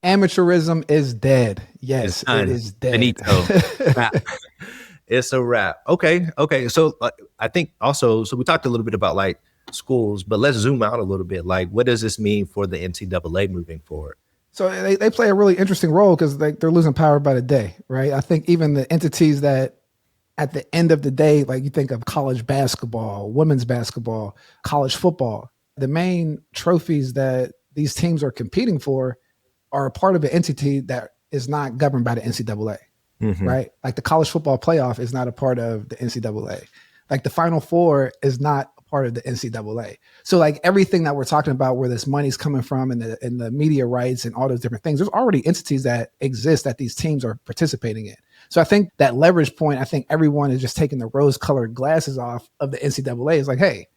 Amateurism is dead. It's Yes, it done. is dead. Benito. Wrap. It's a wrap. Okay. Okay. So I think also, so we talked a little bit about like schools, but let's zoom out a little bit. Like, what does this mean for the NCAA moving forward? So they play a really interesting role because they're losing power by the day, right? I think even the entities that at the end of the day, like you think of college basketball, women's basketball, college football, the main trophies that these teams are competing for are a part of an entity that is not governed by the NCAA, Mm-hmm. right? Like the college football playoff is not a part of the NCAA. Like the Final Four is not a part of the NCAA. So like everything that we're talking about, where this money's coming from, and the media rights and all those different things, there's already entities that exist that these teams are participating in. So I think that leverage point, I think everyone is just taking the rose-colored glasses off of the NCAA. It's like, hey,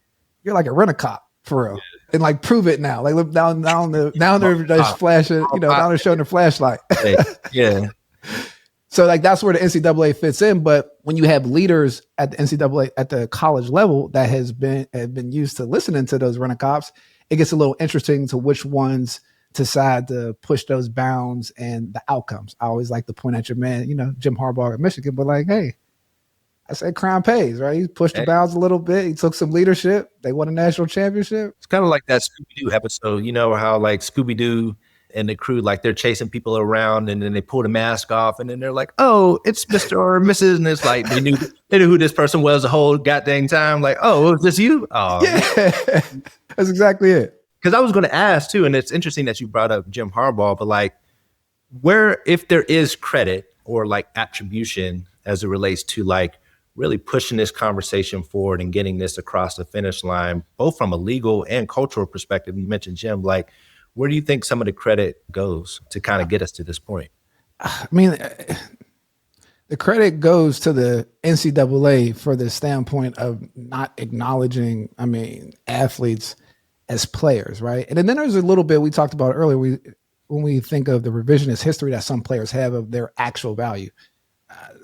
you're like a rent-a-cop for real. And like prove it now. Like look now they're just flashing, now they're showing their flashlight. Yeah. So like that's where the NCAA fits in. But when you have leaders at the NCAA at the college level that have been used to listening to those rent-a-cops, it gets a little interesting to which ones decide to push those bounds and the outcomes. I always like to point at your man, Jim Harbaugh at Michigan, but like, hey, I said crime pays, right? He pushed the bounds a little bit. He took some leadership. They won a national championship. It's kind of like that Scooby-Doo episode. You know how like Scooby-Doo and the crew, like they're chasing people around and then they pull the mask off and then they're like, oh, it's Mr. or Mrs. And it's like, they knew who this person was the whole goddamn time. Like, oh, was this you? Oh, yeah. That's exactly it. Because I was going to ask too, and it's interesting that you brought up Jim Harbaugh, but like if there is credit or like attribution as it relates to like really pushing this conversation forward and getting this across the finish line, both from a legal and cultural perspective. You mentioned Jim, like, where do you think some of the credit goes to kind of get us to this point? I mean, the credit goes to the NCAA for the standpoint of not acknowledging, athletes as players, right? And then there's a little bit we talked about earlier. When we think of the revisionist history that some players have of their actual value.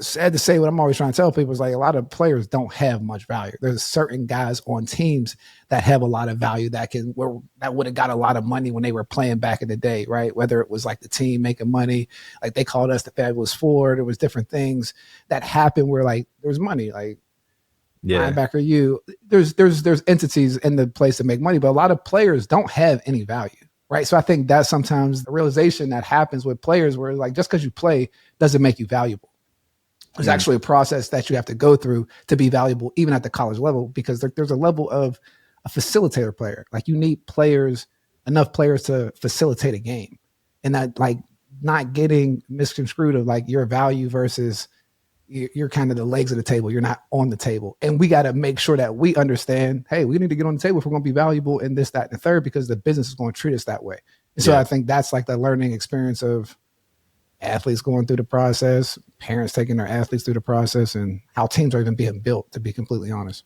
Sad to say, what I'm always trying to tell people is like a lot of players don't have much value. There's certain guys on teams that have a lot of value that would have got a lot of money when they were playing back in the day, right? Whether it was like the team making money, like they called us the Fabulous Four. There was different things that happened where like there was money, like linebacker. There's entities in the place to make money, but a lot of players don't have any value. Right. So I think that's sometimes the realization that happens with players where like just because you play doesn't make you valuable. There's actually a process that you have to go through to be valuable, even at the college level, because there's a level of a facilitator player. Like you need enough players to facilitate a game, and that like not getting misconstrued of like your value versus you're kind of the legs of the table. You're not on the table. And we got to make sure that we understand, hey, we need to get on the table if we're going to be valuable in this, that, and the third, because the business is going to treat us that way. And so I think that's like the learning experience of athletes going through the process, parents taking their athletes through the process, and how teams are even being built, to be completely honest.